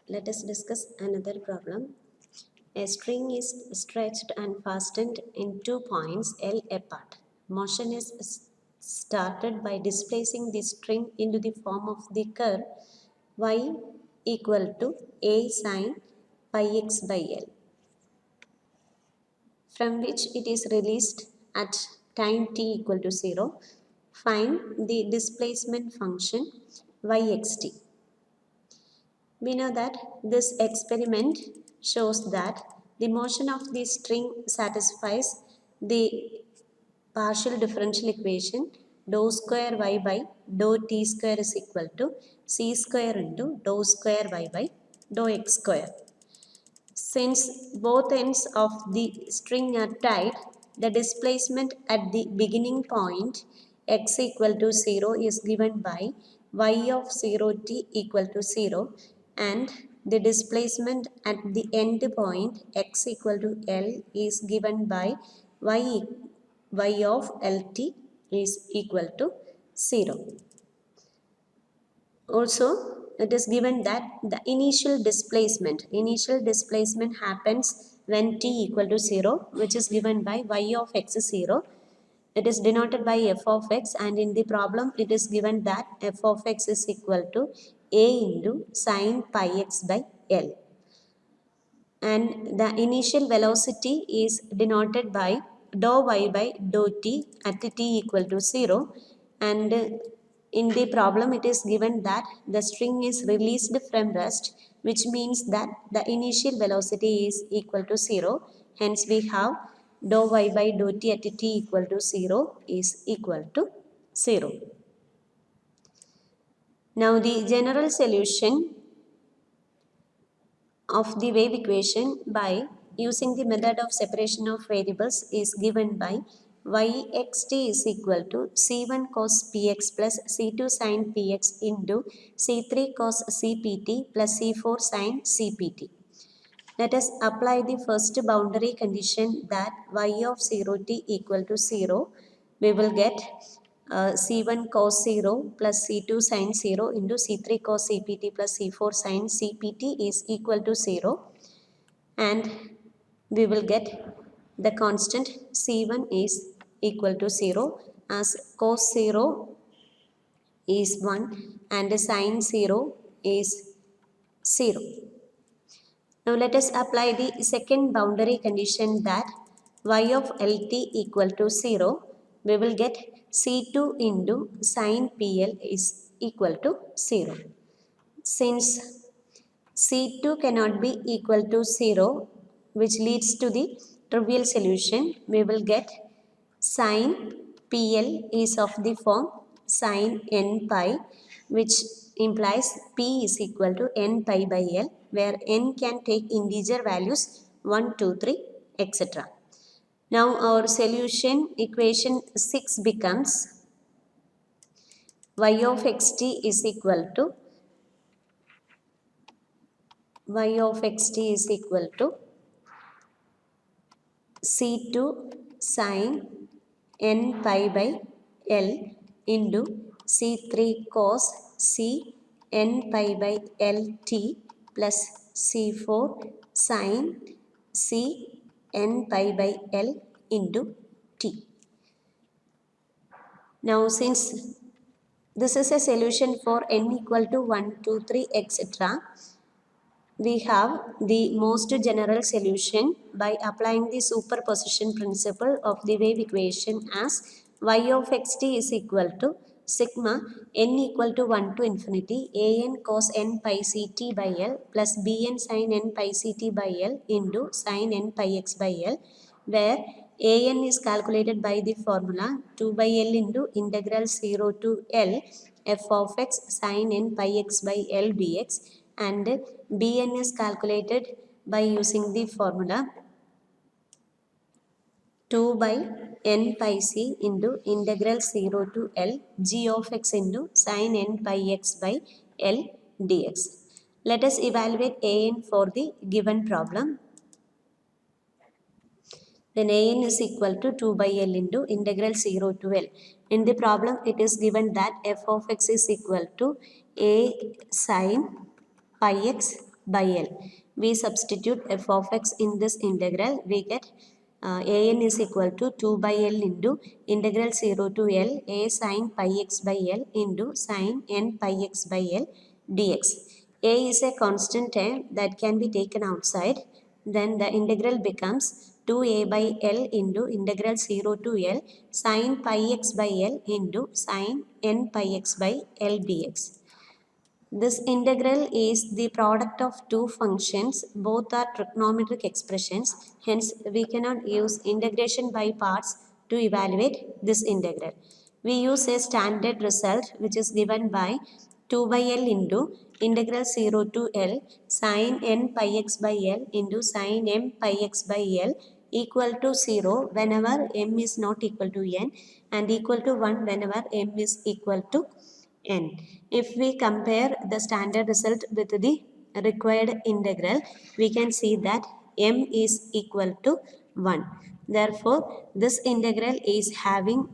Let us discuss another problem. A string is stretched and fastened in 2 points L apart. Motion is started by displacing the string into the form of the curve y equal to a sine pi x by L, from which it is released at time t equal to 0. Find the displacement function yxt. We know that this experiment shows that the motion of the string satisfies the partial differential equation dou square y by dou t square is equal to c square into dou square y by dou x square. Since both ends of the string are tied, the displacement at the beginning point x equal to 0 is given by y of 0t equal to 0, and the displacement at the end point x equal to L is given by y of Lt is equal to 0. Also, it is given that the initial displacement happens when t equal to 0, which is given by y of x is 0. It is denoted by f of x, and in the problem it is given that f of x is equal to a into sine pi x by L. And the initial velocity is denoted by dou y by dou t at t equal to 0, and in the problem it is given that the string is released from rest, which means that the initial velocity is equal to 0. Hence we have dou y by dou t at t equal to 0 is equal to 0. Now the general solution of the wave equation by using the method of separation of variables is given by yxt is equal to c1 cos px plus c2 sin px into c3 cos cpt plus c4 sin cpt. Let us apply the first boundary condition that y of 0t equal to 0. We will get c1 cos 0 plus c2 sin 0 into c3 cos cpt plus c4 sin cpt is equal to 0, and we will get the constant c1 is equal to 0 as cos 0 is 1 and sin 0 is 0. Now let us apply the second boundary condition that y of Lt equal to 0. We will get C2 into sin PL is equal to 0. Since C2 cannot be equal to 0, which leads to the trivial solution, we will get sin PL is of the form sin n pi, which implies P is equal to n pi by L, where n can take integer values 1, 2, 3, etc. Now our solution equation 6 becomes y of xt is equal to c2 sin n pi by L into c3 cos c n pi by Lt plus c4 sin c n pi by L into t. Now since this is a solution for n equal to 1, 2, 3, etc., we have the most general solution by applying the superposition principle of the wave equation as y of xt is equal to sigma n equal to 1 to infinity an cos n pi ct by L plus bn sin n pi ct by L into sin n pi x by L, where an is calculated by the formula 2 by L into integral 0 to L f of x sin n pi x by L dx, and bn is calculated by using the formula 2 by n pi c into integral 0 to L g of x into sin n pi x by L dx. Let us evaluate an for the given problem. Then an is equal to 2 by L into integral 0 to L. In the problem, it is given that f of x is equal to a sin pi x by L. We substitute f of x in this integral. We get an is equal to 2 by L into integral 0 to L a sine pi x by L into sine n pi x by L dx. A is a constant term that can be taken outside. Then the integral becomes 2a by L into integral 0 to L sine pi x by L into sine n pi x by L dx. This integral is the product of two functions. Both are trigonometric expressions. Hence, we cannot use integration by parts to evaluate this integral. We use a standard result which is given by 2 by L into integral 0 to L sine n pi x by L into sine m pi x by L equal to 0 whenever m is not equal to n and equal to 1 whenever m is equal to n. If we compare the standard result with the required integral, we can see that m is equal to 1. Therefore, this integral is having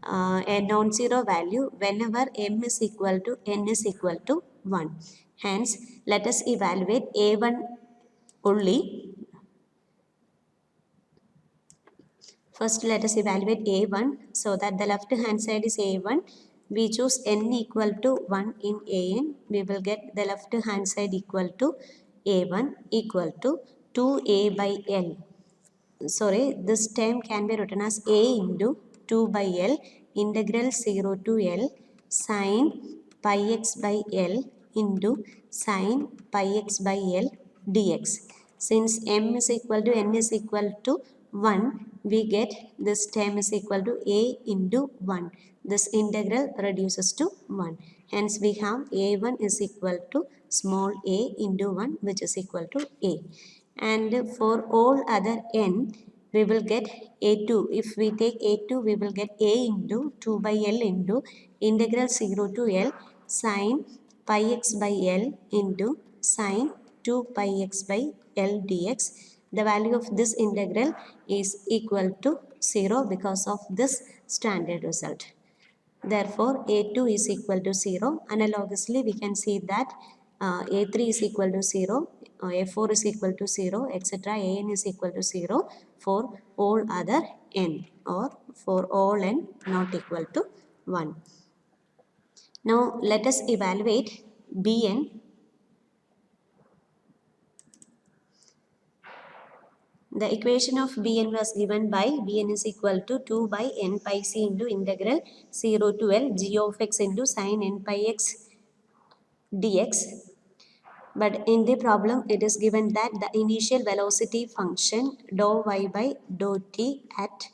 a non-zero value whenever m is equal to n is equal to 1. Hence, let us evaluate a1 only. First, let us evaluate a1 so that the left hand side is a1. We choose n equal to 1 in an. We will get the left hand side equal to a1 equal to 2a by L. Sorry, this term can be written as a into 2 by L integral 0 to L sine pi x by L into sine pi x by L dx. Since m is equal to n is equal to 1, we get this term is equal to a into 1. This integral reduces to 1. Hence, we have a1 is equal to small a into 1 which is equal to a. And for all other n, we will get a2. If we take a2, we will get a into 2 by L into integral 0 to L sine pi x by L into sine 2 pi x by L dx. The value of this integral is equal to 0 because of this standard result. Therefore, a2 is equal to 0. Analogously, we can see that a3 is equal to 0, a4 is equal to 0, etc. an is equal to 0 for all other n or for all n not equal to 1. Now, let us evaluate bn. The equation of Bn was given by Bn is equal to 2 by n pi c into integral 0 to L g of x into sine n pi x dx. But in the problem, it is given that the initial velocity function dou y by dou t at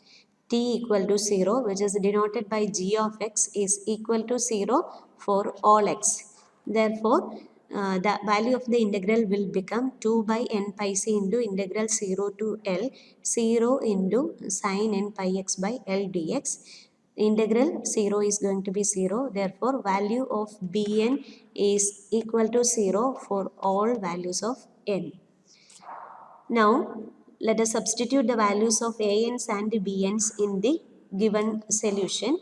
t equal to 0, which is denoted by g of x, is equal to 0 for all x. Therefore, the value of the integral will become 2 by n pi c into integral 0 to L 0 into sine n pi x by L dx. Integral 0 is going to be 0. Therefore, value of Bn is equal to 0 for all values of n. Now, let us substitute the values of ans and bn's in the given solution.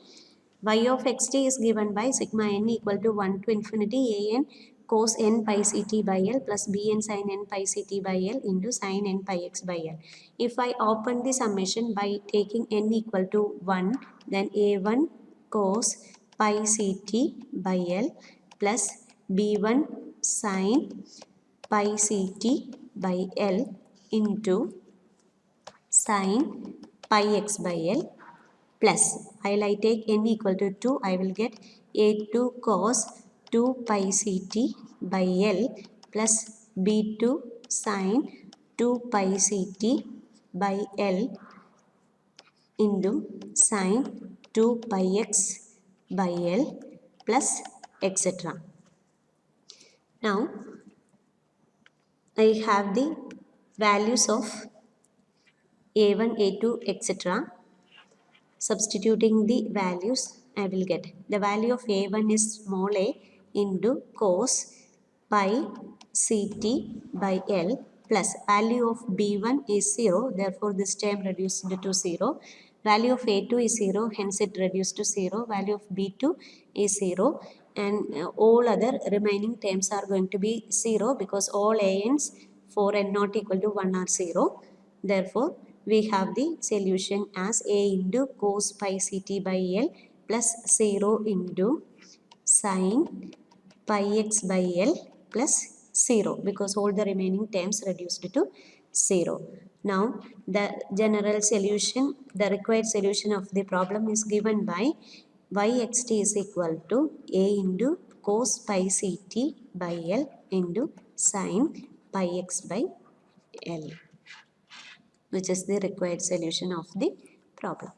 Y of xt is given by sigma n equal to 1 to infinity an cos n pi ct by L plus bn sin n pi ct by L into sin n pi x by L. If I open the summation by taking n equal to 1, then a1 cos pi ct by L plus b1 sin pi ct by L into sin pi x by L plus, while I take n equal to 2, I will get a2 cos 2 pi ct by L plus b2 sin 2 pi ct by L into sin 2 pi x by L plus etc. Now, I have the values of a1, a2, etc. Substituting the values, I will get the value of a1 is small a into cos pi ct by L plus value of b1 is 0. Therefore, this term reduced to 0. Value of a2 is 0. Hence, it reduced to 0. Value of b2 is 0. and all other remaining terms are going to be 0 because all ans for n not equal to 1 are 0. Therefore, we have the solution as a into cos pi ct by L plus 0 into sin pi x by L plus 0 because all the remaining terms reduced to 0. Now, the general solution, the required solution of the problem is given by yxt is equal to a into cos pi ct by L into sin pi x by L, which is the required solution of the problem.